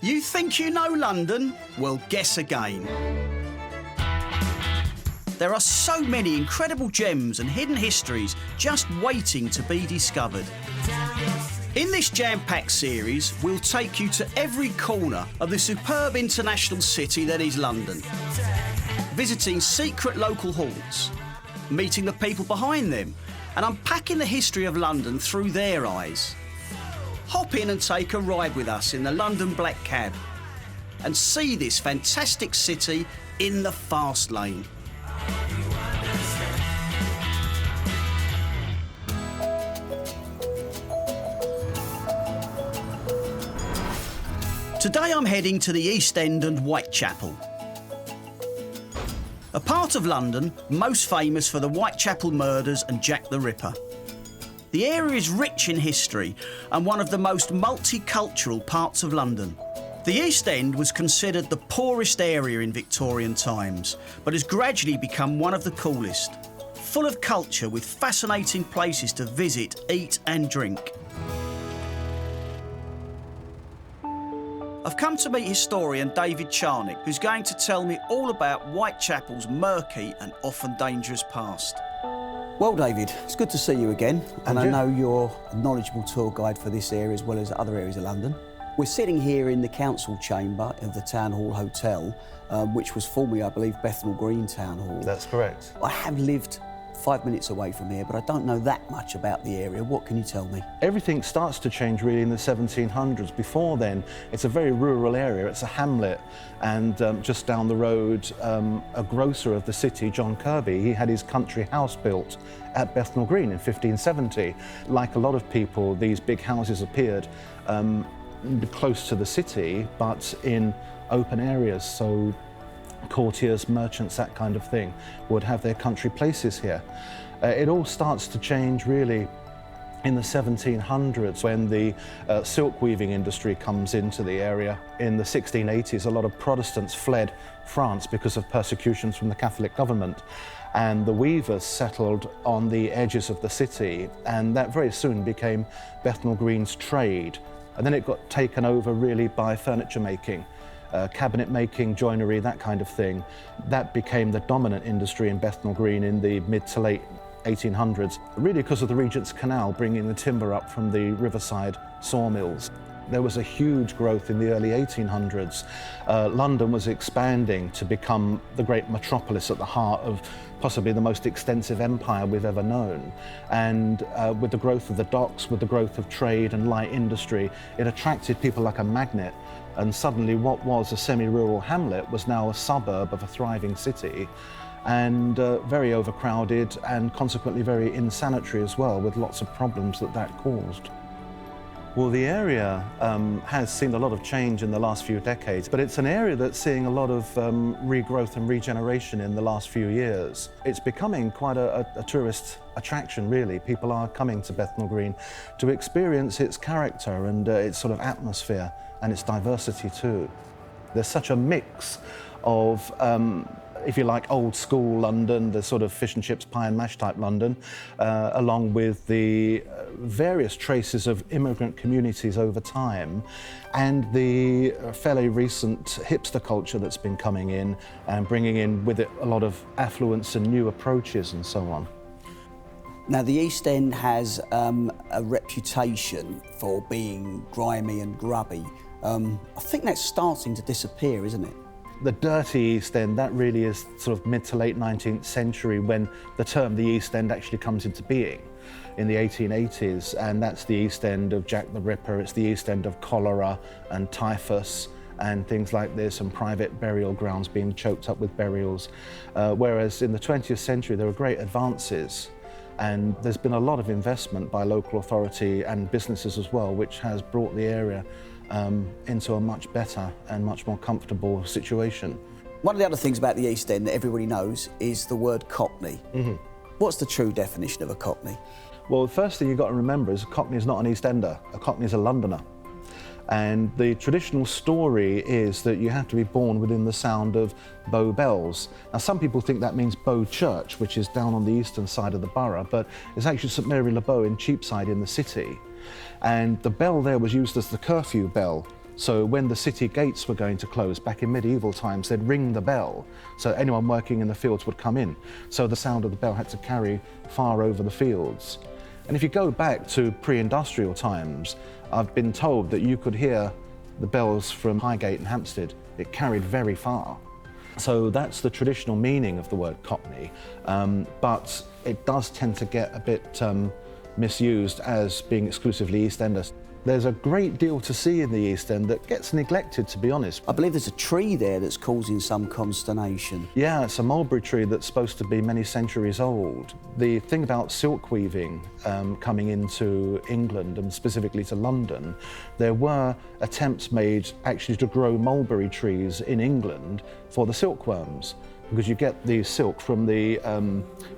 You think you know London? Well, guess again. There are so many incredible gems and hidden histories just waiting to be discovered. In this jam-packed series, we'll take you to every corner of the superb international city that is London, visiting secret local haunts, meeting the people behind them, and unpacking the history of London through their eyes. Hop in and take a ride with us in the London Black Cab and see this fantastic city in the fast lane. Today I'm heading to the East End and Whitechapel. A part of London most famous for the Whitechapel murders and Jack the Ripper. The area is rich in history and one of the most multicultural parts of London. The East End was considered the poorest area in Victorian times, but has gradually become one of the coolest, full of culture with fascinating places to visit, eat and drink. I've come to meet historian David Charnick, who's going to tell me all about Whitechapel's murky and often dangerous past. Well, David, it's good to see you again, and I know you're a knowledgeable tour guide for this area as well as other areas of London. We're sitting here in the council chamber of the Town Hall Hotel, which was formerly, I believe, Bethnal Green Town Hall. That's correct. I have lived 5 minutes away from here, but I don't know that much about the area. What can you tell me? Everything starts to change really in the 1700s. Before then, it's a very rural area. It's a hamlet, and just down the road, a grocer of the city, John Kirby, he had his country house built at Bethnal Green in 1570. Like a lot of people, these big houses appeared close to the city, but in open areas. So courtiers, merchants, that kind of thing, would have their country places here. It all starts to change really in the 1700s when the silk weaving industry comes into the area. In the 1680s, a lot of Protestants fled France because of persecutions from the Catholic government, and the weavers settled on the edges of the city, and that very soon became Bethnal Green's trade. And then it got taken over really by furniture making. Cabinet making, joinery, that kind of thing. That became the dominant industry in Bethnal Green in the mid to late 1800s, really because of the Regent's Canal bringing the timber up from the riverside sawmills. There was a huge growth in the early 1800s. London was expanding to become the great metropolis at the heart of possibly the most extensive empire we've ever known. And with the growth of the docks, with the growth of trade and light industry, it attracted people like a magnet. And suddenly what was a semi-rural hamlet was now a suburb of a thriving city, and very overcrowded and consequently very insanitary as well, with lots of problems that caused. Well, the area has seen a lot of change in the last few decades, but it's an area that's seeing a lot of regrowth and regeneration in the last few years. It's becoming quite a tourist attraction, really. People are coming to Bethnal Green to experience its character and its sort of atmosphere and its diversity too. There's such a mix of if you like, old school London, the sort of fish and chips, pie and mash type London, along with the various traces of immigrant communities over time, and the fairly recent hipster culture that's been coming in and bringing in with it a lot of affluence and new approaches and so on. Now, the East End has a reputation for being grimy and grubby. I think that's starting to disappear, isn't it? The dirty East End, that really is sort of mid to late 19th century when the term the East End actually comes into being in the 1880s, and that's the East End of Jack the Ripper, it's the East End of cholera and typhus and things like this, and private burial grounds being choked up with burials. Whereas in the 20th century there were great advances, and there's been a lot of investment by local authority and businesses as well, which has brought the area into a much better and much more comfortable situation. One of the other things about the East End that everybody knows is the word Cockney. Mm-hmm. What's the true definition of a Cockney? Well, the first thing you've got to remember is a Cockney is not an East Ender. A Cockney is a Londoner. And the traditional story is that you have to be born within the sound of Bow Bells. Now, some people think that means Bow Church, which is down on the eastern side of the borough, but it's actually St Mary le Bow in Cheapside in the city. And the bell there was used as the curfew bell So when the city gates were going to close back in medieval times, they'd ring the bell, so anyone working in the fields would come in. So the sound of the bell had to carry far over the fields. And if you go back to pre-industrial times, I've been told that you could hear the bells from Highgate and Hampstead. It carried very far. So that's the traditional meaning of the word Cockney, but it does tend to get a bit misused as being exclusively East Enders. There's a great deal to see in the East End that gets neglected, to be honest. I believe there's a tree there that's causing some consternation. Yeah, it's a mulberry tree that's supposed to be many centuries old. The thing about silk weaving coming into England and specifically to London, there were attempts made actually to grow mulberry trees in England for the silkworms, because you get the silk from the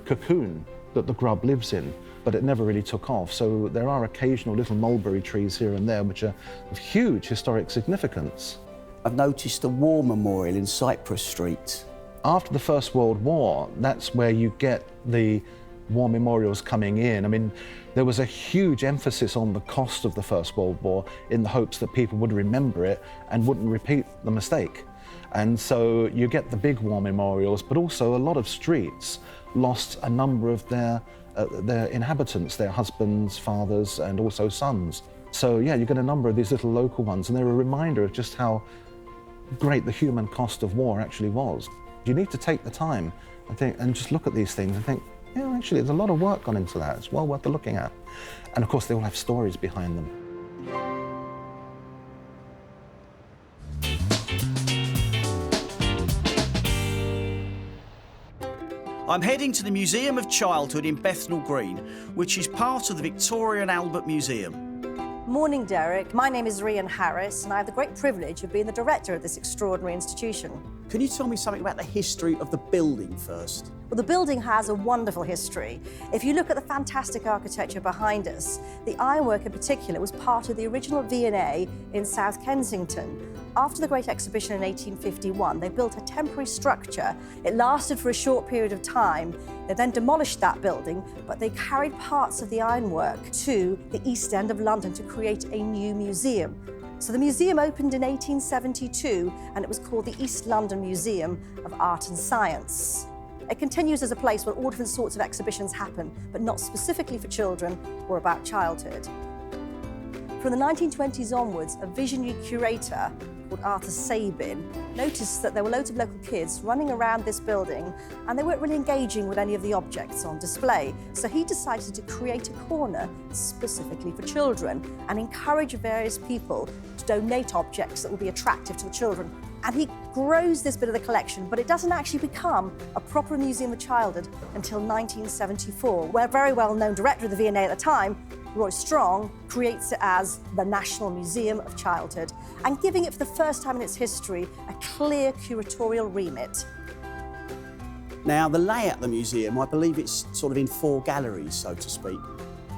cocoon that the grub lives in, but it never really took off. So there are occasional little mulberry trees here and there which are of huge historic significance. I've noticed a war memorial in Cypress Street. After the First World War, that's where you get the war memorials coming in. I mean, there was a huge emphasis on the cost of the First World War in the hopes that people would remember it and wouldn't repeat the mistake. And so you get the big war memorials, but also a lot of streets lost a number of their inhabitants, their husbands, fathers, and also sons. So yeah, you get a number of these little local ones, and they're a reminder of just how great the human cost of war actually was. You need to take the time, I think, and just look at these things and think, yeah, actually, there's a lot of work gone into that. It's well worth looking at. And of course, they all have stories behind them. I'm heading to the Museum of Childhood in Bethnal Green, which is part of the Victoria and Albert Museum. Morning, Derek. My name is Rhian Harris, and I have the great privilege of being the director of this extraordinary institution. Can you tell me something about the history of the building first? Well, the building has a wonderful history. If you look at the fantastic architecture behind us, the ironwork in particular was part of the original V&A in South Kensington. After the Great Exhibition in 1851, they built a temporary structure. It lasted for a short period of time. They then demolished that building, but they carried parts of the ironwork to the East End of London to create a new museum. So the museum opened in 1872, and it was called the East London Museum of Art and Science. It continues as a place where all different sorts of exhibitions happen, but not specifically for children or about childhood. From the 1920s onwards, a visionary curator called Arthur Sabin noticed that there were loads of local kids running around this building and they weren't really engaging with any of the objects on display. So he decided to create a corner specifically for children and encourage various people to donate objects that will be attractive to the children. And he grows this bit of the collection, but it doesn't actually become a proper museum of childhood until 1974, where a very well-known director of the V&A at the time, Roy Strong, creates it as the National Museum of Childhood, and giving it for the first time in its history a clear curatorial remit. Now, the layout of the museum, I believe it's sort of in 4 galleries, so to speak.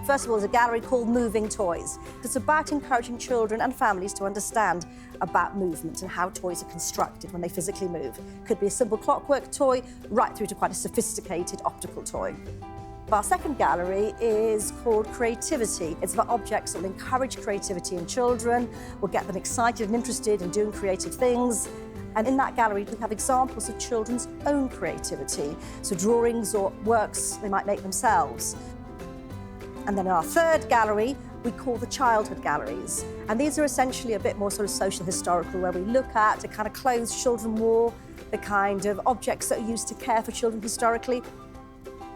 First of all, there's a gallery called Moving Toys. It's about encouraging children and families to understand about movement and how toys are constructed when they physically move. Could be a simple clockwork toy, right through to quite a sophisticated optical toy. Our second gallery is called Creativity. It's about objects that will encourage creativity in children, will get them excited and interested in doing creative things. And in that gallery, we have examples of children's own creativity, so drawings or works they might make themselves. And then in our third gallery, we call the childhood galleries. And these are essentially a bit more sort of social historical, where we look at the kind of clothes children wore, the kind of objects that are used to care for children historically.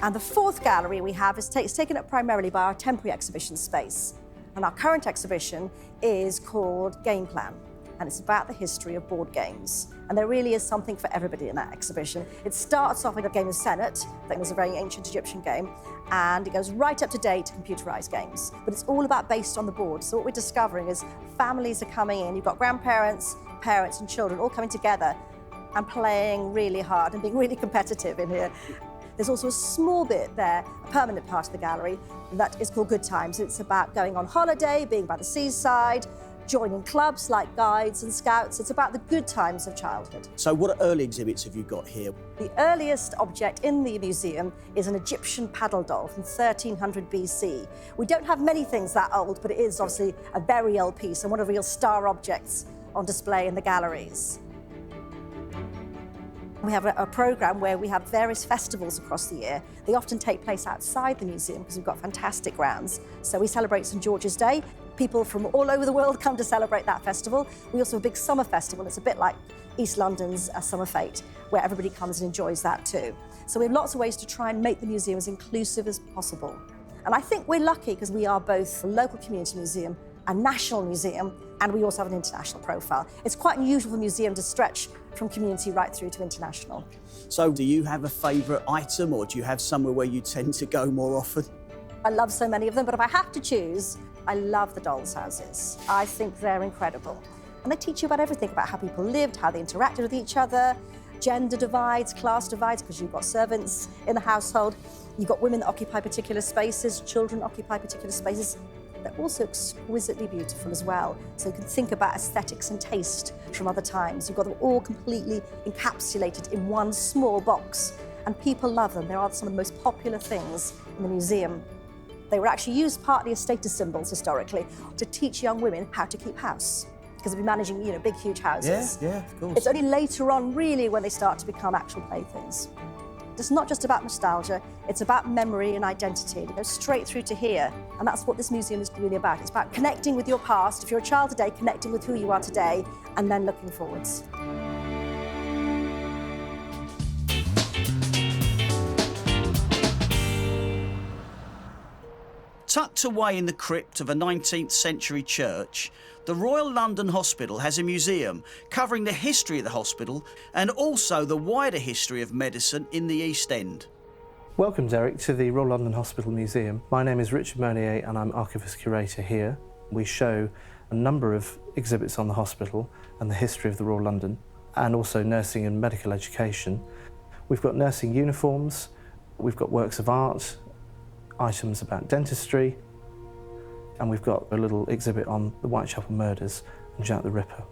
And the fourth gallery we have is taken up primarily by our temporary exhibition space. And our current exhibition is called Game Plan, and it's about the history of board games. And there really is something for everybody in that exhibition. It starts off with a game of Senet, that was a very ancient Egyptian game, and it goes right up to date to computerized games. But it's all about based on the board. So what we're discovering is families are coming in, you've got grandparents, parents and children all coming together and playing really hard and being really competitive in here. There's also a small bit there, a permanent part of the gallery, that is called Good Times. It's about going on holiday, being by the seaside, joining clubs like Guides and Scouts. It's about the good times of childhood. So what early exhibits have you got here? The earliest object in the museum is an Egyptian paddle doll from 1300 BC. We don't have many things that old, but it is obviously a very old piece and one of the real star objects on display in the galleries. We have a programme where we have various festivals across the year. They often take place outside the museum because we've got fantastic grounds. So we celebrate St George's Day. People from all over the world come to celebrate that festival. We also have a big summer festival. It's a bit like East London's Summer Fete, where everybody comes and enjoys that too. So we have lots of ways to try and make the museum as inclusive as possible. And I think we're lucky because we are both a local community museum, a national museum, and we also have an international profile. It's quite unusual for a museum to stretch from community right through to international. So do you have a favourite item, or do you have somewhere where you tend to go more often? I love so many of them, but if I have to choose, I love the dolls' houses. I think they're incredible. And they teach you about everything, about how people lived, how they interacted with each other, gender divides, class divides, because you've got servants in the household, you've got women that occupy particular spaces, children occupy particular spaces. They're also exquisitely beautiful as well. So you can think about aesthetics and taste from other times. You've got them all completely encapsulated in one small box. And people love them. They are some of the most popular things in the museum. They were actually used partly as status symbols historically to teach young women how to keep house, because they'd be managing, big, huge houses. Yeah, of course. It's only later on, really, when they start to become actual playthings. It's not just about nostalgia, it's about memory and identity. It goes straight through to here, and that's what this museum is really about. It's about connecting with your past. If you're a child today, connecting with who you are today, and then looking forwards. Tucked away in the crypt of a 19th century church, the Royal London Hospital has a museum covering the history of the hospital and also the wider history of medicine in the East End. Welcome, Derek, to the Royal London Hospital Museum. My name is Richard Monier and I'm Archivist Curator here. We show a number of exhibits on the hospital and the history of the Royal London, and also nursing and medical education. We've got nursing uniforms, we've got works of art, items about dentistry, and we've got a little exhibit on the Whitechapel murders and Jack the Ripper.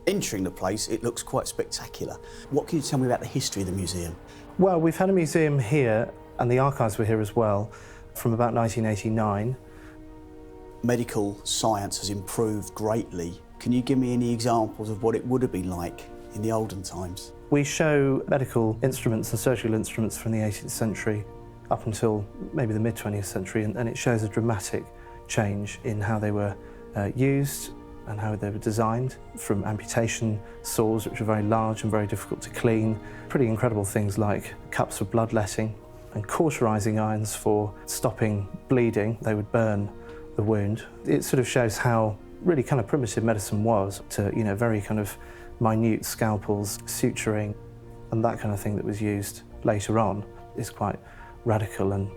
Entering the place, it looks quite spectacular. What can you tell me about the history of the museum? Well, we've had a museum here, and the archives were here as well, from about 1989. Medical science has improved greatly. Can you give me any examples of what it would have been like in the olden times? We show medical instruments and surgical instruments from the 18th century up until maybe the mid-20th century, and it shows a dramatic change in how they were used and how they were designed, from amputation saws, which were very large and very difficult to clean, pretty incredible things like cups for bloodletting and cauterizing irons for stopping bleeding. They would burn the wound. It sort of shows how really kind of primitive medicine was, to very kind of minute scalpels, suturing, and that kind of thing that was used later on is quite radical and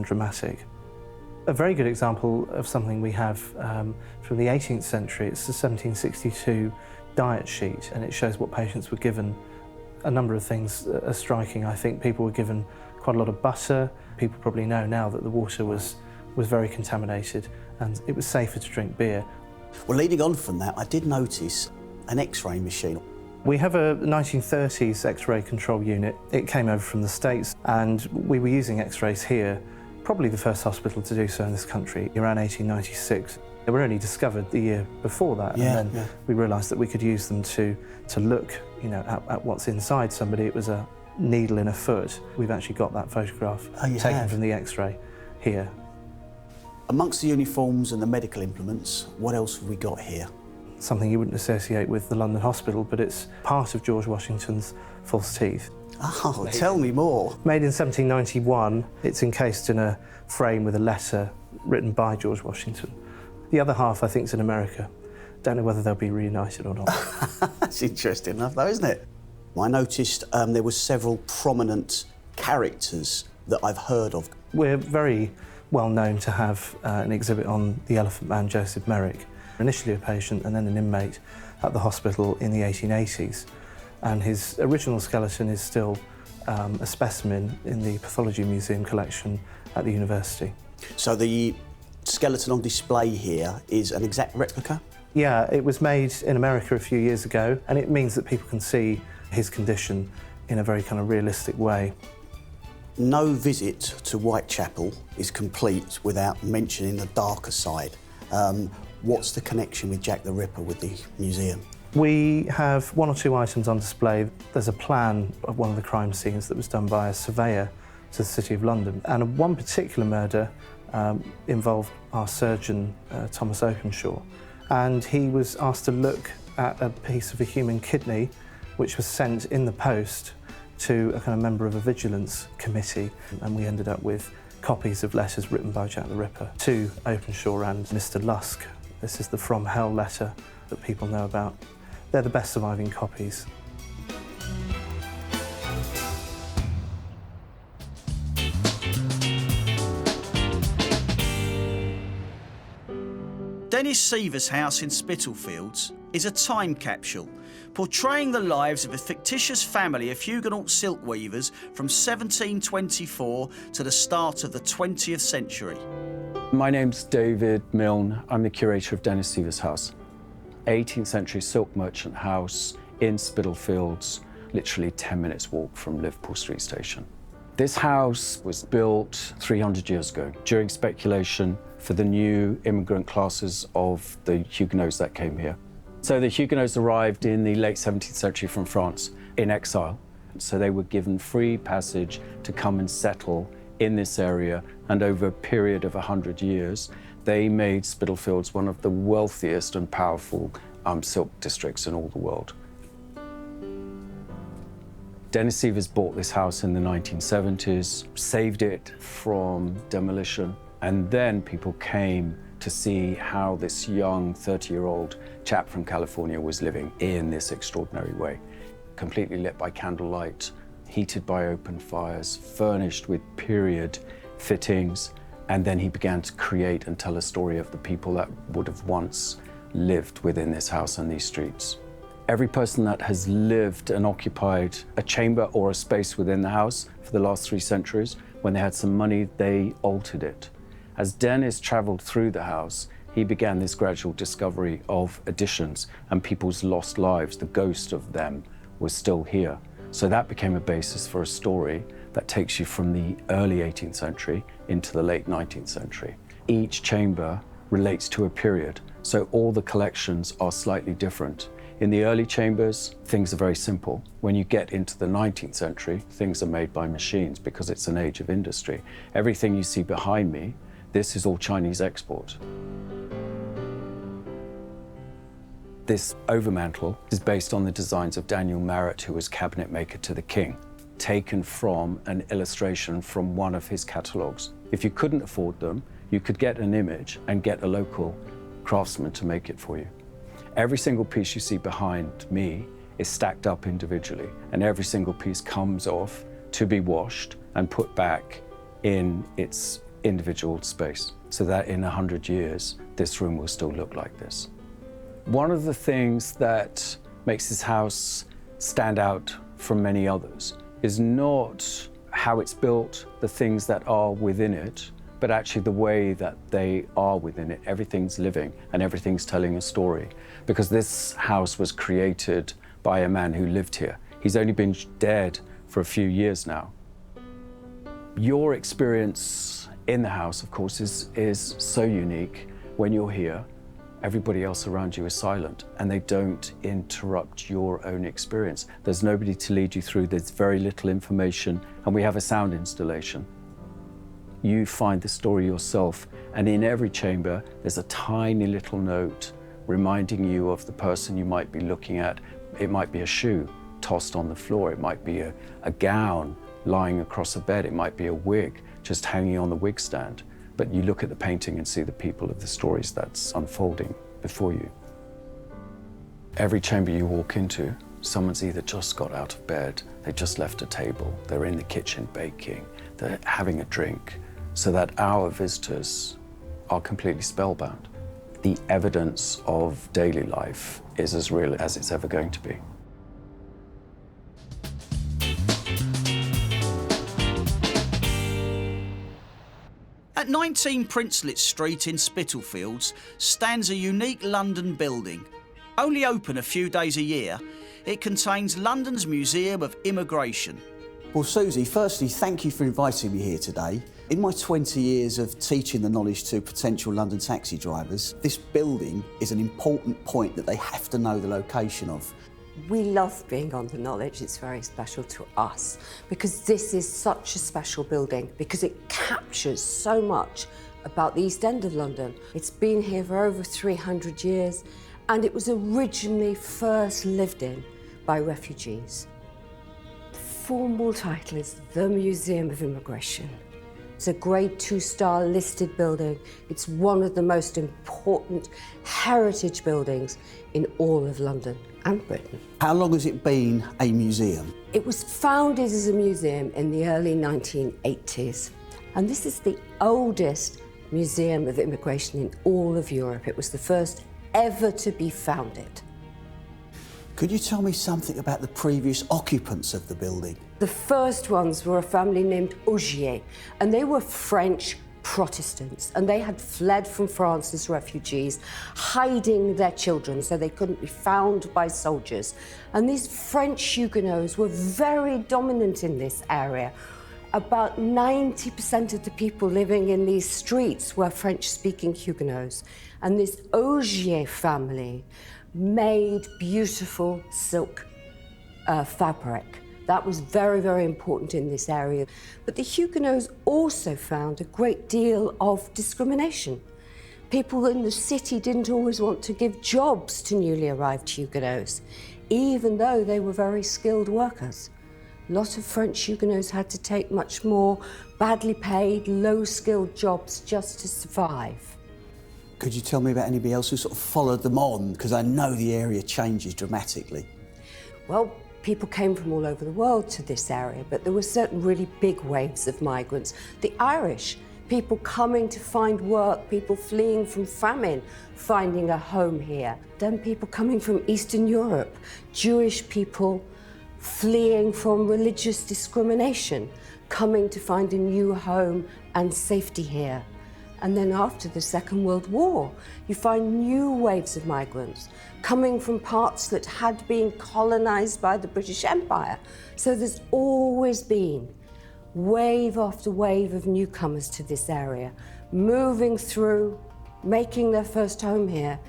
dramatic. A very good example of something we have from the 18th century, it's the 1762 diet sheet, and it shows what patients were given. A number of things are striking. I think people were given quite a lot of butter. People probably know now that the water was very contaminated and it was safer to drink beer. Well, leading on from that, I did notice an X-ray machine. We have a 1930s X-ray control unit. It came over from the States, and we were using X-rays here, probably the first hospital to do so in this country, around 1896. They were only discovered the year before that, and then we realised that we could use them to look, at what's inside somebody. It was a needle in a foot. We've actually got that photograph taken from the X-ray here. Amongst the uniforms and the medical implements, what else have we got here? Something you wouldn't associate with the London Hospital, but it's part of George Washington's false teeth. Oh, tell me more. Made in 1791, it's encased in a frame with a letter written by George Washington. The other half, I think, is in America. Don't know whether they'll be reunited or not. That's interesting enough, though, isn't it? I noticed there were several prominent characters that I've heard of. We're very well known to have an exhibit on the Elephant Man, Joseph Merrick. Initially a patient and then an inmate at the hospital in the 1880s. And his original skeleton is still a specimen in the Pathology Museum collection at the university. So the skeleton on display here is an exact replica? Yeah, it was made in America a few years ago, and it means that people can see his condition in a very kind of realistic way. No visit to Whitechapel is complete without mentioning the darker side. What's the connection with Jack the Ripper with the museum? We have one or two items on display. There's a plan of one of the crime scenes that was done by a surveyor to the City of London. And one particular murder involved our surgeon, Thomas Openshaw. And he was asked to look at a piece of a human kidney which was sent in the post to a kind of member of a vigilance committee. And we ended up with copies of letters written by Jack the Ripper to Openshaw and Mr. Lusk. This is the From Hell letter that people know about. They're the best surviving copies. Dennis Seaver's house in Spitalfields is a time capsule, portraying the lives of a fictitious family of Huguenot silk weavers from 1724 to the start of the 20th century. My name's David Milne. I'm the curator of Dennis Seaver's house. 18th century silk merchant house in Spitalfields, literally 10 minutes walk from Liverpool Street Station. This house was built 300 years ago during speculation for the new immigrant classes of the Huguenots that came here. So the Huguenots arrived in the late 17th century from France in exile. So they were given free passage to come and settle in this area, and over a period of 100 years, they made Spitalfields one of the wealthiest and powerful silk districts in all the world. Dennis Seavers bought this house in the 1970s, saved it from demolition, and then people came to see how this young 30-year-old chap from California was living in this extraordinary way. Completely lit by candlelight, heated by open fires, furnished with period fittings, and then he began to create and tell a story of the people that would have once lived within this house and these streets. Every person that has lived and occupied a chamber or a space within the house for the last 3 centuries, when they had some money, they altered it. As Dennis traveled through the house, he began this gradual discovery of additions and people's lost lives. The ghost of them was still here. So that became a basis for a story that takes you from the early 18th century into the late 19th century. Each chamber relates to a period, so all the collections are slightly different. In the early chambers, things are very simple. When you get into the 19th century, things are made by machines because it's an age of industry. Everything you see behind me, this is all Chinese export. This overmantel is based on the designs of Daniel Marrett, who was cabinet maker to the king, taken from an illustration from one of his catalogues. If you couldn't afford them, you could get an image and get a local craftsman to make it for you. Every single piece you see behind me is stacked up individually, and every single piece comes off to be washed and put back in its individual space, so that in 100 years, this room will still look like this. One of the things that makes this house stand out from many others is not how it's built, the things that are within it, but actually the way that they are within it. Everything's living and everything's telling a story, because this house was created by a man who lived here. He's only been dead for a few years now. Your experience in the house, of course, is so unique. When you're here, everybody else around you is silent and they don't interrupt your own experience. There's nobody to lead you through, there's very little information, and we have a sound installation. You find the story yourself, and in every chamber, there's a tiny little note reminding you of the person you might be looking at. It might be a shoe tossed on the floor, it might be a gown lying across a bed, it might be a wig just hanging on the wig stand. But you look at the painting and see the people of the stories that's unfolding before you. Every chamber you walk into, someone's either just got out of bed, they just left a table, they're in the kitchen baking, they're having a drink, so that our visitors are completely spellbound. The evidence of daily life is as real as it's ever going to be. At At 19 Princelet Street in Spitalfields stands a unique London building. Only open a few days a year, it contains London's Museum of Immigration. Well, Susie, firstly, thank you for inviting me here today. In my 20 years of teaching the knowledge to potential London taxi drivers, this building is an important point that they have to know the location of. We love being on the knowledge. It's very special to us because this is such a special building because it captures so much about the East End of London. It's been here for over 300 years and it was originally first lived in by refugees. The formal title is the Museum of Immigration. It's a Grade 2-star listed building. It's one of the most important heritage buildings in all of London and Britain. How long has it been a museum? It was founded as a museum in the early 1980s. And this is the oldest museum of immigration in all of Europe. It was the first ever to be founded. Could you tell me something about the previous occupants of the building? The first ones were a family named Augier, and they were French Protestants, and they had fled from France as refugees, hiding their children so they couldn't be found by soldiers. And these French Huguenots were very dominant in this area. About 90% of the people living in these streets were French-speaking Huguenots. And this Augier family made beautiful silk fabric. That was very, very important in this area. But the Huguenots also found a great deal of discrimination. People in the city didn't always want to give jobs to newly arrived Huguenots, even though they were very skilled workers. A lot of French Huguenots had to take much more badly paid, low-skilled jobs just to survive. Could you tell me about anybody else who sort of followed them on? Because I know the area changes dramatically. Well, people came from all over the world to this area, but there were certain really big waves of migrants. The Irish, people coming to find work, people fleeing from famine, finding a home here. Then people coming from Eastern Europe, Jewish people fleeing from religious discrimination, coming to find a new home and safety here. And then after the Second World War, you find new waves of migrants coming from parts that had been colonised by the British Empire. So there's always been wave after wave of newcomers to this area, moving through, making their first home here.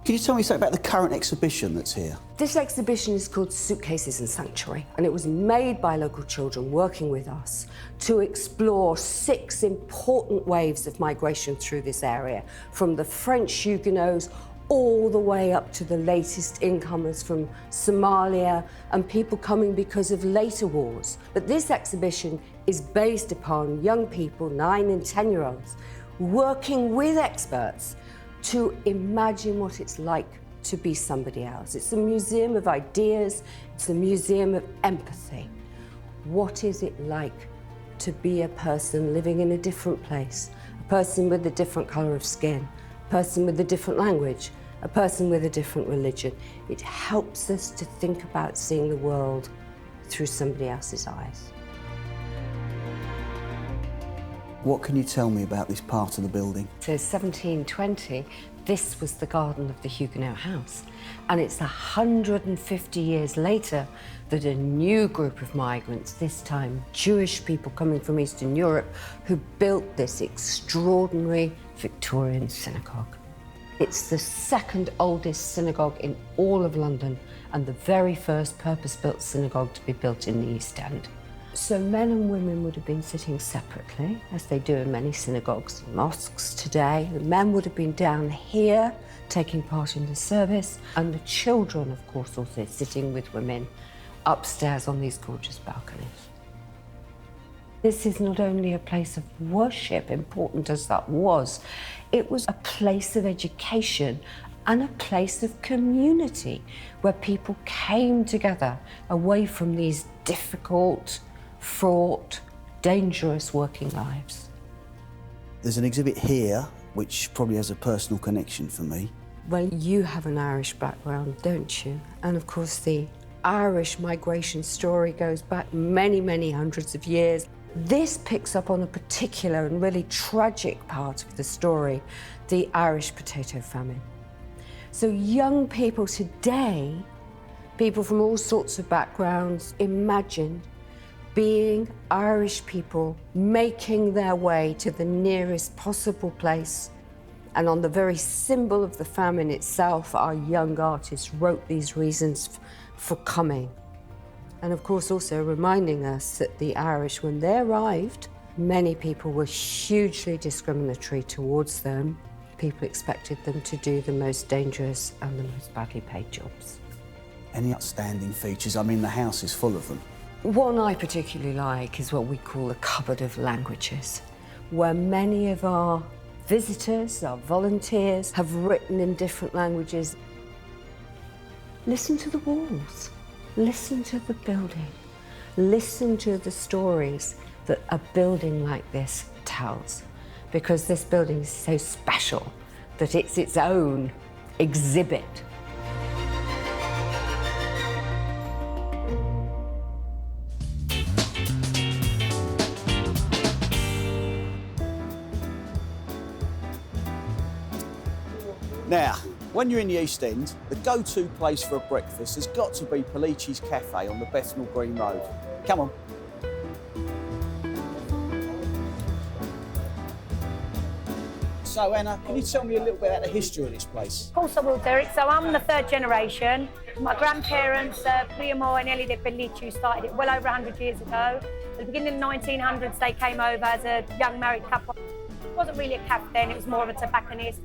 Can you tell me something about the current exhibition that's here? This exhibition is called Suitcases and Sanctuary, and it was made by local children working with us to explore 6 important waves of migration through this area, from the French Huguenots all the way up to the latest incomers from Somalia and people coming because of later wars. But this exhibition is based upon young people, 9 and 10-year-olds, working with experts to imagine what it's like to be somebody else. It's a museum of ideas, it's a museum of empathy. What is it like to be a person living in a different place, a person with a different colour of skin, a person with a different language, a person with a different religion? It helps us to think about seeing the world through somebody else's eyes. What can you tell me about this part of the building? So 1720, this was the garden of the Huguenot house. And it's 150 years later that a new group of migrants, this time Jewish people coming from Eastern Europe, who built this extraordinary Victorian synagogue. It's the second oldest synagogue in all of London and the very first purpose-built synagogue to be built in the East End. So men and women would have been sitting separately, as they do in many synagogues and mosques today. The men would have been down here, taking part in the service, and the children, of course, also sitting with women upstairs on these gorgeous balconies. This is not only a place of worship, important as that was, it was a place of education and a place of community where people came together away from these difficult, fraught, dangerous working lives. There's an exhibit here which probably has a personal connection for me. Well, you have an Irish background, don't you? And of course the Irish migration story goes back many, many hundreds of years. This picks up on a particular and really tragic part of the story, the Irish potato famine. So young people today, people from all sorts of backgrounds, imagine being Irish people making their way to the nearest possible place. And on the very symbol of the famine itself, our young artists wrote these reasons for coming. And of course, also reminding us that the Irish, when they arrived, many people were hugely discriminatory towards them. People expected them to do the most dangerous and the most badly paid jobs. Any outstanding features? I mean, the house is full of them. One I particularly like is what we call a cupboard of languages, where many of our visitors, our volunteers, have written in different languages. Listen to the walls, listen to the building, listen to the stories that a building like this tells, because this building is so special that it's its own exhibit. Now, when you're in the East End, the go-to place for a breakfast has got to be Polici's Cafe on the Bethnal Green Road. Come on. So, Anna, can you tell me a little bit about the history of this place? Of course I will, Derek. So I'm the third generation. My grandparents, Primo and Ellie de Pellicci, started it well over 100 years ago. At the beginning of the 1900s, they came over as a young married couple. It wasn't really a cafe then, it was more of a tobacconist.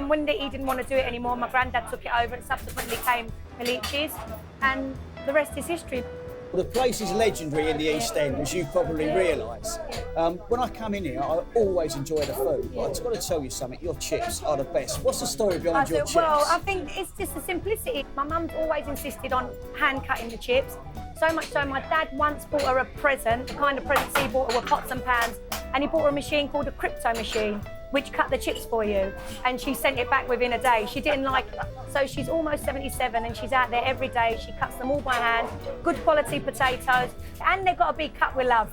When he didn't want to do it anymore, my granddad took it over and subsequently came Pellicci's, and the rest is history. Well, the place is legendary in the East End, as you probably realise. When I come in here, I always enjoy the food, but I've just got to tell you something, your chips are the best. What's the story behind your chips? Well, I think it's just the simplicity. My mum's always insisted on hand-cutting the chips, so much so my dad once bought her a present, the kind of presents he bought her were pots and pans, and he bought her a machine called a crypto machine, which cut the chips for you, and she sent it back within a day. She didn't like it. So she's almost 77 and she's out there every day. She cuts them all by hand, good quality potatoes, and they've got to be cut with love.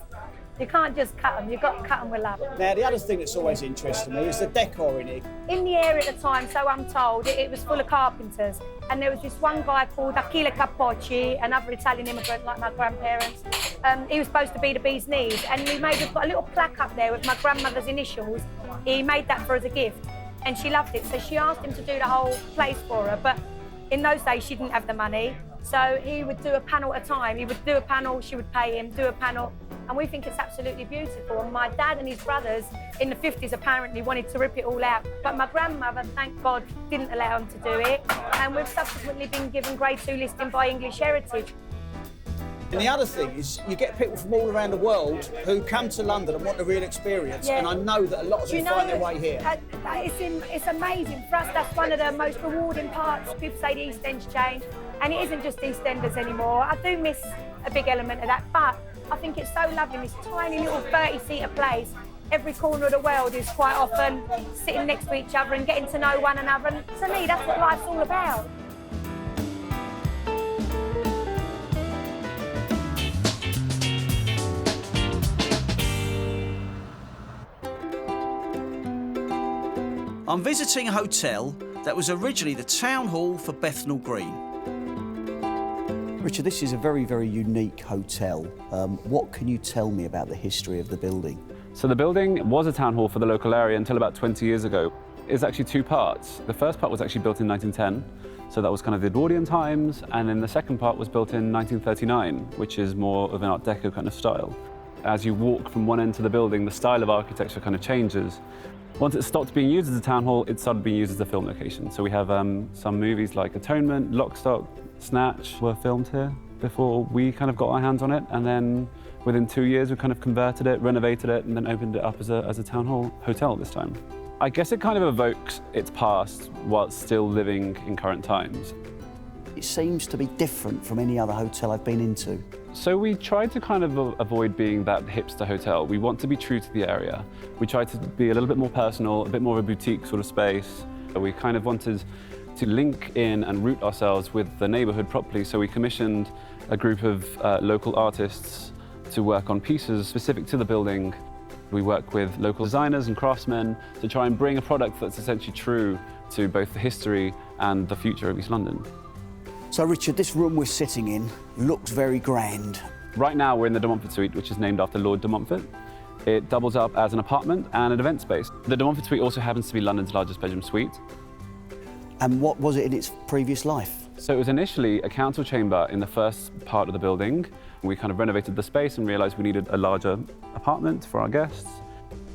You can't just cut them, you've got to cut them with love. Now, the other thing that's always interested me is the decor in here. In the area at the time, so I'm told, it was full of carpenters. And there was this one guy called Achille Capocci, another Italian immigrant like my grandparents. He was supposed to be the bee's knees, and we've got a little plaque up there with my grandmother's initials. He made that for her as a gift, and she loved it. So she asked him to do the whole place for her, but in those days she didn't have the money. So he would do a panel at a time. He would do a panel, she would pay him, do a panel, and we think it's absolutely beautiful. And my dad and his brothers in the 50s apparently wanted to rip it all out, but my grandmother, thank God, didn't allow him to do it. And we've subsequently been given Grade 2 listing by English Heritage. And the other thing is, you get people from all around the world who come to London and want a real experience, and I know that a lot of them find their way here. It's amazing. For us, that's one of the most rewarding parts. People say the East End's changed, and it isn't just East Enders anymore. I do miss a big element of that, but I think it's so lovely, this tiny little 30-seater place. Every corner of the world is quite often sitting next to each other and getting to know one another, and to me, that's what life's all about. I'm visiting a hotel that was originally the town hall for Bethnal Green. Richard, this is a very, very unique hotel. What can you tell me about the history of the building? So the building was a town hall for the local area until about 20 years ago. It's actually two parts. The first part was actually built in 1910, so that was kind of the Edwardian times, and then the second part was built in 1939, which is more of an Art Deco kind of style. As you walk from one end to the building, the style of architecture kind of changes. Once it stopped being used as a town hall, it started being used as a film location. So we have some movies like Atonement, Lock, Stock, Snatch were filmed here before we kind of got our hands on it. And then within 2 years, we kind of converted it, renovated it, and then opened it up as a town hall hotel this time. I guess it kind of evokes its past while still living in current times. It seems to be different from any other hotel I've been into. So we tried to kind of avoid being that hipster hotel. We want to be true to the area. We tried to be a little bit more personal, a bit more of a boutique sort of space. We kind of wanted to link in and root ourselves with the neighbourhood properly. So we commissioned a group of local artists to work on pieces specific to the building. We work with local designers and craftsmen to try and bring a product that's essentially true to both the history and the future of East London. So, Richard, this room we're sitting in looks very grand. Right now we're in the De Montfort Suite, which is named after Lord de Montfort. It doubles up as an apartment and an event space. The De Montfort Suite also happens to be London's largest bedroom suite. And what was it in its previous life? So it was initially a council chamber in the first part of the building. We kind of renovated the space and realised we needed a larger apartment for our guests.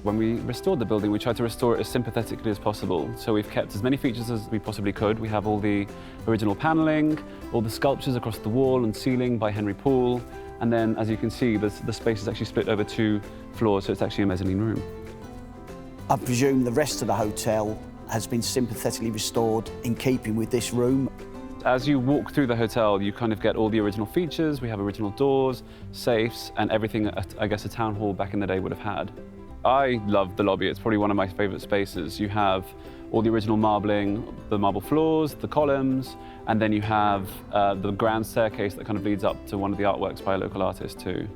When we restored the building, we tried to restore it as sympathetically as possible. So we've kept as many features as we possibly could. We have all the original panelling, all the sculptures across the wall and ceiling by Henry Poole. And then, as you can see, the space is actually split over 2 floors, so it's actually a mezzanine room. I presume the rest of the hotel has been sympathetically restored in keeping with this room. As you walk through the hotel, you kind of get all the original features. We have original doors, safes, and everything I guess a town hall back in the day would have had. I love the lobby. It's probably one of my favourite spaces. You have all the original marbling, the marble floors, the columns, and then you have the grand staircase that kind of leads up to one of the artworks by a local artist too.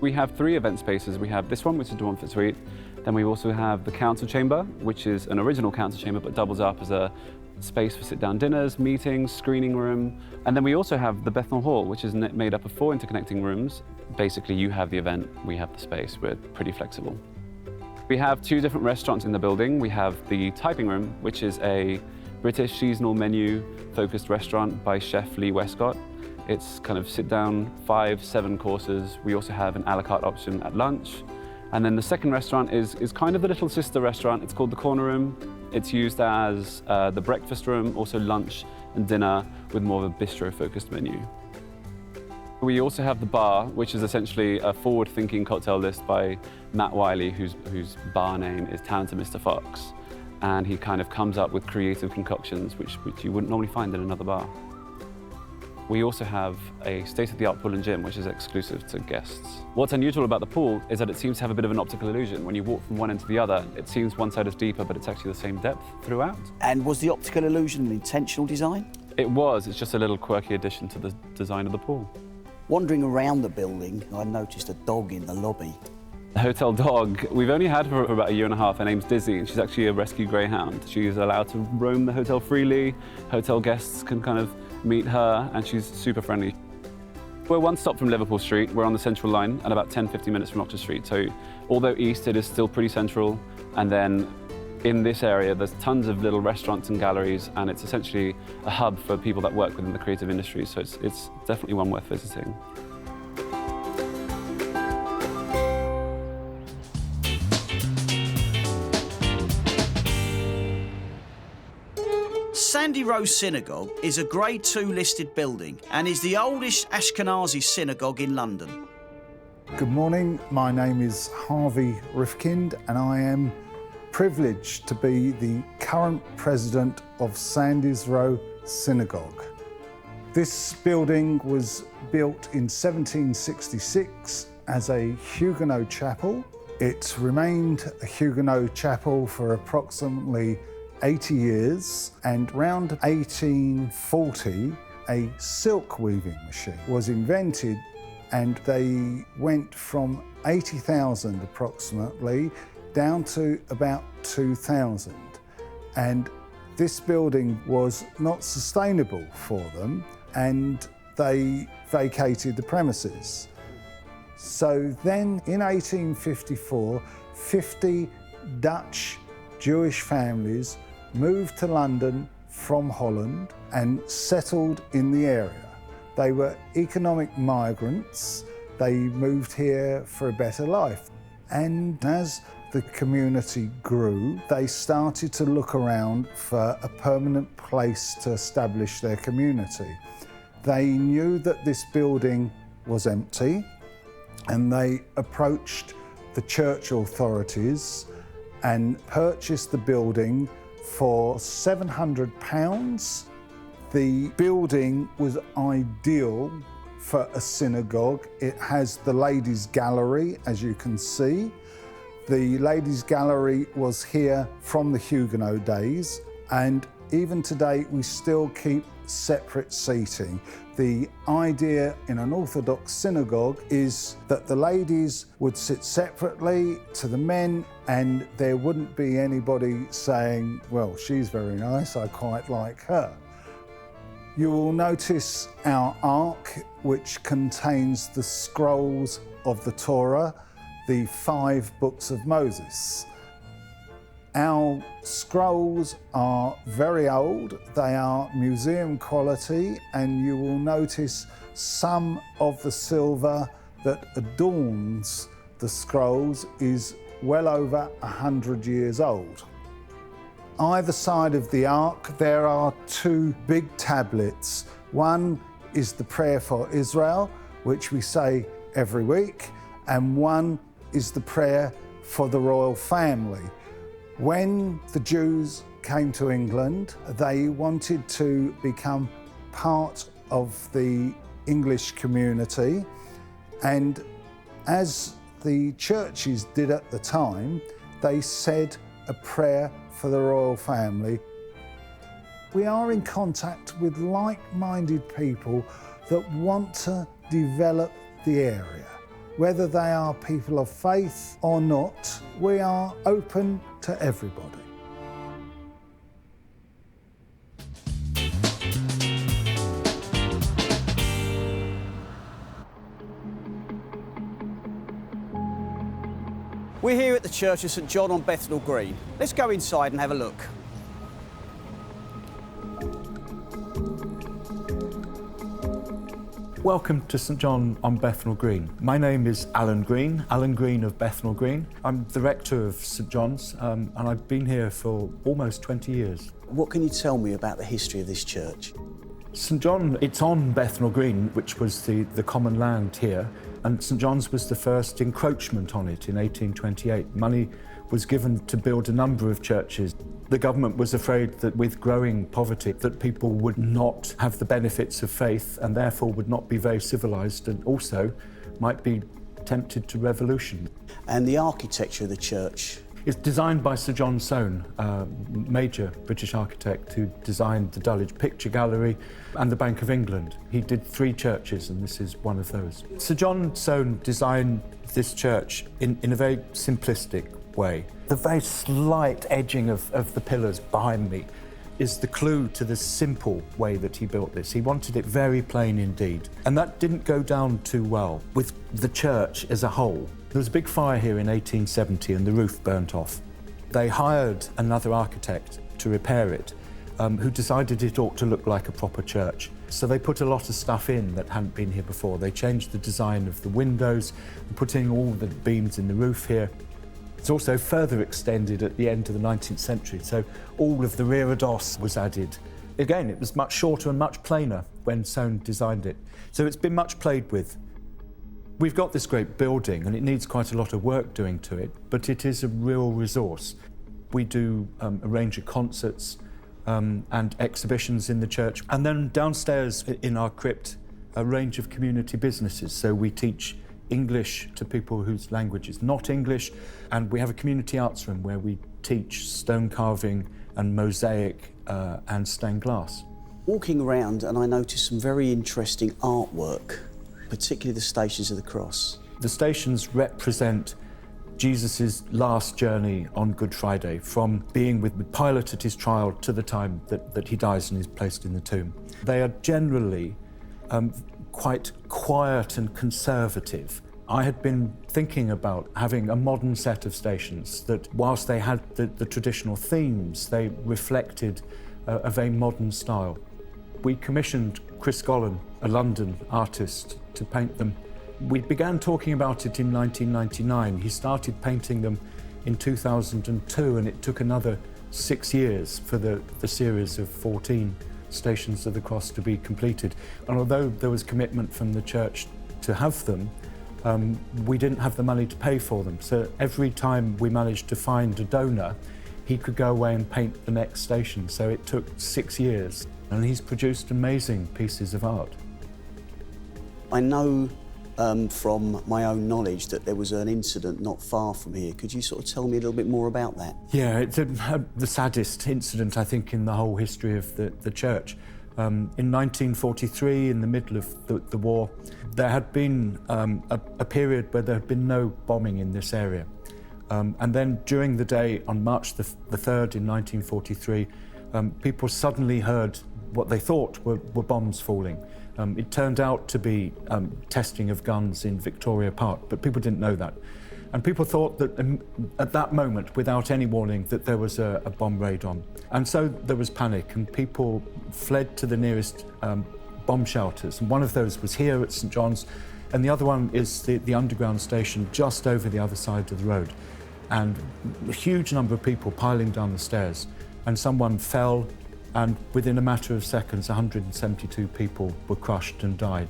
We have 3 event spaces. We have this one, which is the De Montfort Suite. Then we also have the council chamber, which is an original council chamber, but doubles up as a space for sit-down dinners, meetings, screening room. And then we also have the Bethnal Hall, which is made up of 4 interconnecting rooms. Basically, you have the event, we have the space. We're pretty flexible. We have 2 different restaurants in the building. We have the Typing Room, which is a British seasonal menu-focused restaurant by Chef Lee Westcott. It's kind of sit-down, 5-7 courses. We also have an a la carte option at lunch. And then the second restaurant is kind of the little sister restaurant. It's called the Corner Room. It's used as the breakfast room, also lunch and dinner, with more of a bistro-focused menu. We also have the bar, which is essentially a forward-thinking cocktail list by Matt Wiley, whose bar name is Talented Mr. Fox. And he kind of comes up with creative concoctions, which you wouldn't normally find in another bar. We also have a state-of-the-art pool and gym, which is exclusive to guests. What's unusual about the pool is that it seems to have a bit of an optical illusion. When you walk from one end to the other, it seems one side is deeper, but it's actually the same depth throughout. And was the optical illusion an intentional design? It was. It's just a little quirky addition to the design of the pool. Wandering around the building, I noticed a dog in the lobby. The hotel dog, we've only had her for about 1.5 years. Her name's Dizzy, and she's actually a rescue greyhound. She's allowed to roam the hotel freely. Hotel guests can kind of meet her, and she's super friendly. We're one stop from Liverpool Street. We're on the Central Line and about 10-15 minutes from Oxford Street. So although east, it is still pretty central. And then in this area, there's tons of little restaurants and galleries, and it's essentially a hub for people that work within the creative industry. So it's definitely one worth visiting. Sandy Row Synagogue is a Grade 2 listed building and is the oldest Ashkenazi synagogue in London. Good morning, my name is Harvey Rifkind and I am privileged to be the current president of Sandy's Row Synagogue. This building was built in 1766 as a Huguenot chapel. It remained a Huguenot chapel for approximately 80 years, and around 1840 a silk weaving machine was invented, and they went from 80,000 approximately down to about 2,000. And this building was not sustainable for them, and they vacated the premises. So then in 1854, 50 Dutch Jewish families moved to London from Holland and settled in the area. They were economic migrants. They moved here for a better life. And as the community grew, they started to look around for a permanent place to establish their community. They knew that this building was empty, and they approached the church authorities and purchased the building for £700. The building was ideal for a synagogue. It has the ladies' gallery, as you can see. The ladies' gallery was here from the Huguenot days, and Even today, we still keep separate seating. The idea in an Orthodox synagogue is that the ladies would sit separately to the men, and there wouldn't be anybody saying, well, she's very nice, I quite like her. You will notice our ark, which contains the scrolls of the Torah, the 5 books of Moses. Our scrolls are very old, they are museum quality, and you will notice some of the silver that adorns the scrolls is well over 100 years old. Either side of the ark there are 2 big tablets. One is the prayer for Israel, which we say every week, and one is the prayer for the royal family. When the Jews came to England, they wanted to become part of the English community, and as the churches did at the time, they said a prayer for the royal family. We are in contact with like-minded people that want to develop the area. Whether they are people of faith or not, we are open to everybody. We're here at the Church of St John on Bethnal Green. Let's go inside and have a look. Welcome to St John on Bethnal Green. My name is Alan Green of Bethnal Green. I'm the rector of St John's and I've been here for almost 20 years. What can you tell me about the history of this church? St John, it's on Bethnal Green, which was the common land here, and St John's was the first encroachment on it in 1828. Money was given to build a number of churches. The government was afraid that with growing poverty that people would not have the benefits of faith and therefore would not be very civilised and also might be tempted to revolution. And the architecture of the church? It's designed by Sir John Soane, a major British architect who designed the Dulwich Picture Gallery and the Bank of England. He did 3 churches and this is one of those. Sir John Soane designed this church in a very simplistic way. The very slight edging of the pillars behind me is the clue to the simple way that he built this. He wanted it very plain indeed. And that didn't go down too well with the church as a whole. There was a big fire here in 1870 and the roof burnt off. They hired another architect to repair it, who decided it ought to look like a proper church. So they put a lot of stuff in that hadn't been here before. They changed the design of the windows, put in all the beams in the roof here. It's also further extended at the end of the 19th century, so all of the reredos was added. Again, it was much shorter and much plainer when Soane designed it, so it's been much played with. We've got this great building and it needs quite a lot of work doing to it, but it is a real resource. We do a range of concerts and exhibitions in the church, and then downstairs in our crypt, a range of community businesses, so we teach English to people whose language is not English, and we have a community arts room where we teach stone carving and mosaic and stained glass. Walking around and I noticed some very interesting artwork, particularly the Stations of the Cross. The stations represent Jesus' last journey on Good Friday, from being with Pilate at his trial to the time that he dies and is placed in the tomb. They are generally quite quiet and conservative. I had been thinking about having a modern set of stations that, whilst they had the traditional themes, they reflected a very modern style. We commissioned Chris Gollan, a London artist, to paint them. We began talking about it in 1999. He started painting them in 2002, and it took another 6 years for the series of 14 Stations of the Cross to be completed. And although there was commitment from the church to have them, we didn't have the money to pay for them. So every time we managed to find a donor, he could go away and paint the next station. So it took 6 years, and he's produced amazing pieces of art. I know from my own knowledge that there was an incident not far from here. Could you sort of tell me a little bit more about that? Yeah, it's the saddest incident, I think, in the whole history of the church. In 1943, in the middle of the war, there had been a period where there had been no bombing in this area. And then during the day, on March the 3rd in 1943, people suddenly heard what they thought were bombs falling. It turned out to be testing of guns in Victoria Park, but people didn't know that. And people thought that at that moment, without any warning, that there was a bomb raid on. And so there was panic, and people fled to the nearest bomb shelters. And one of those was here at St John's, and the other one is the underground station just over the other side of the road. And a huge number of people piling down the stairs, and someone fell, and within a matter of seconds, 172 people were crushed and died.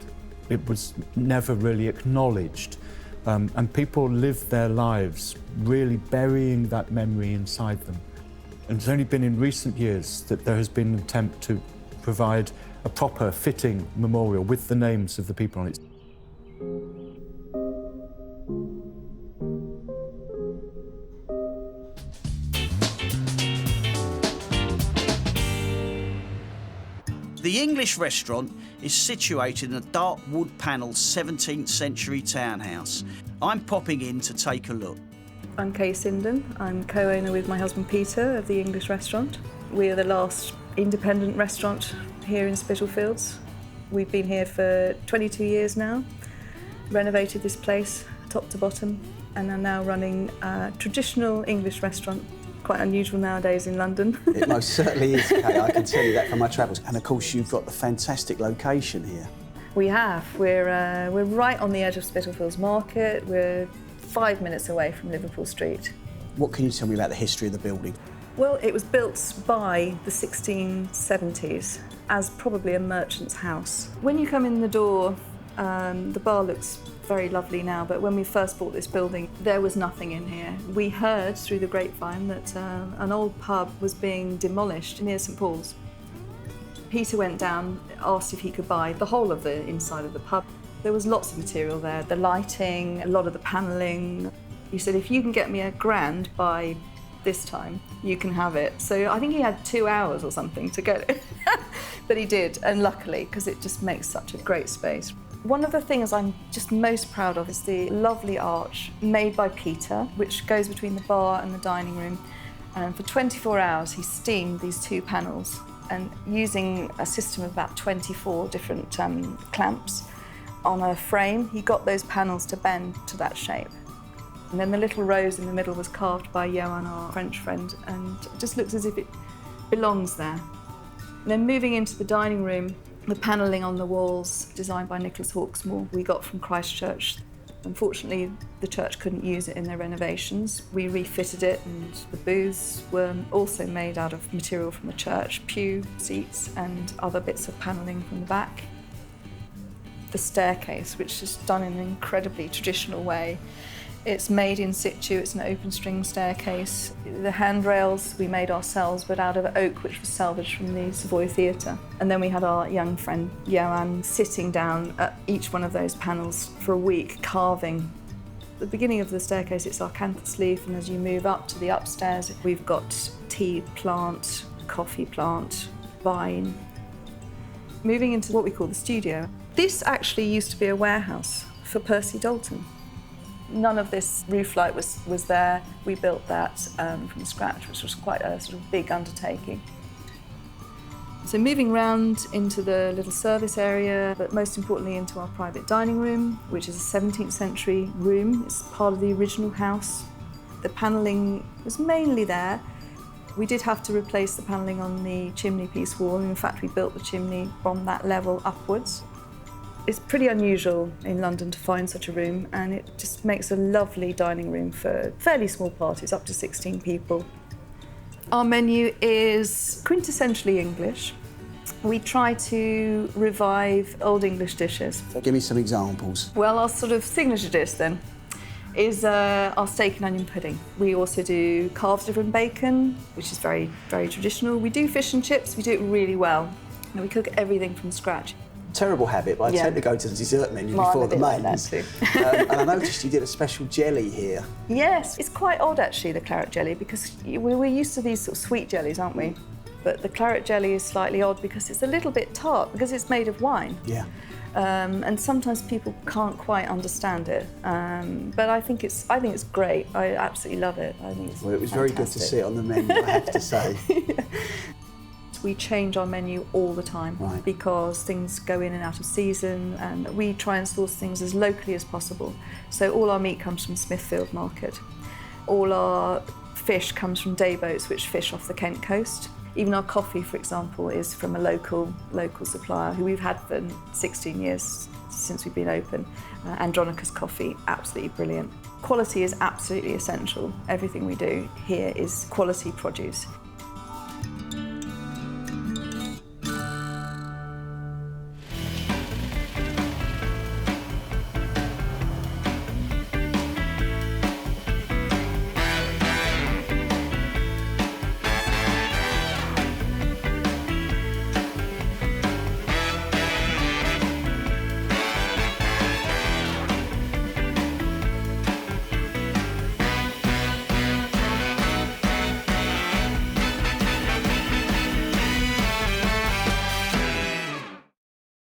It was never really acknowledged. And people lived their lives really burying that memory inside them. And it's only been in recent years that there has been an attempt to provide a proper, fitting memorial with the names of the people on it. The English restaurant is situated in a dark wood-panelled 17th century townhouse. I'm popping in to take a look. I'm Kay Sinden. I'm co-owner with my husband Peter of the English restaurant. We are the last independent restaurant here in Spitalfields. We've been here for 22 years now, renovated this place top to bottom, and are now running a traditional English restaurant. Quite unusual nowadays in London. It most certainly is, Kay. I can tell you that from my travels. And of course, you've got the fantastic location here. We have. We're right on the edge of Spitalfields Market. We're 5 minutes away from Liverpool Street. What can you tell me about the history of the building? Well, it was built by the 1670s as probably a merchant's house. When you come in the door, the bar looks very lovely now, but when we first bought this building, there was nothing in here. We heard through the grapevine that an old pub was being demolished near St Paul's. Peter went down, asked if he could buy the whole of the inside of the pub. There was lots of material there, the lighting, a lot of the panelling. He said, if you can get me £1,000 by this time, you can have it. So I think he had 2 hours or something to get it. But he did, and luckily, because it just makes such a great space. One of the things I'm just most proud of is the lovely arch made by Peter, which goes between the bar and the dining room. And for 24 hours, he steamed these 2 panels, and using a system of about 24 different clamps on a frame, he got those panels to bend to that shape. And then the little rose in the middle was carved by Johan, our French friend, and it just looks as if it belongs there. And then moving into the dining room, the panelling on the walls, designed by Nicholas Hawksmoor, we got from Christchurch. Unfortunately, the church couldn't use it in their renovations. We refitted it, and the booths were also made out of material from the church, pew seats and other bits of panelling from the back. The staircase, which is done in an incredibly traditional way. It's made in situ, it's an open string staircase. The handrails we made ourselves, but out of oak, which was salvaged from the Savoy Theatre. And then we had our young friend, Johan, sitting down at each one of those panels for a week, carving. At the beginning of the staircase, it's our acanthus leaf, and as you move up to the upstairs, we've got tea plant, coffee plant, vine. Moving into what we call the studio. This actually used to be a warehouse for Percy Dalton. None of this roof light was there. We built that from scratch, which was quite a sort of big undertaking. So moving round into the little service area, but most importantly into our private dining room, which is a 17th century room. It's part of the original house. The panelling was mainly there. We did have to replace the panelling on the chimney piece wall. In fact, we built the chimney from that level upwards. It's pretty unusual in London to find such a room, and it just makes a lovely dining room for fairly small parties, up to 16 people. Our menu is quintessentially English. We try to revive old English dishes. Give me some examples. Well, our sort of signature dish then is our steak and onion pudding. We also do carved liver and bacon, which is very, very traditional. We do fish and chips, we do it really well. And we cook everything from scratch. terrible habit, but I tend to go to the dessert menu before the mains. And I noticed you did a special jelly here. Yes, it's quite odd actually, the claret jelly, because we're used to these sort of sweet jellies, aren't we? But the claret jelly is slightly odd because it's a little bit tart, because it's made of wine. Yeah. And sometimes people can't quite understand it. But I think it's great. I absolutely love it. I think it's Well, it was fantastic. very good to see it on the menu, I have to say. We change our menu all the time because things go in and out of season, and we try and source things as locally as possible. So all our meat comes from Smithfield Market. All our fish comes from day boats which fish off the Kent coast. Even our coffee, for example, is from a local supplier who we've had for 16 years since we've been open. Andronicus coffee, absolutely brilliant. Quality is absolutely essential. Everything we do here is quality produce.